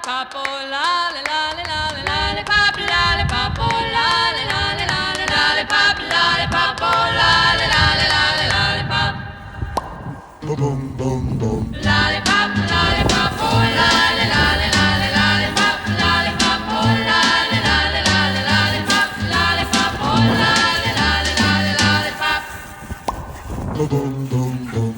lollipop, oh lolly, lolly, lolly, lollipop, lollipop, oh lolly, lolly, lolly, lollipop, lollipop, oh lolly, lolly, lolly, lollipop. Boom, boom, boom, boom. Lollipop, lollipop, oh lolly, lolly, lolly, lollipop, lollipop, oh lolly, lolly, lolly, lollipop, lollipop, oh lolly, lolly, lolly, lollipop. Boom, boom, boom, boom.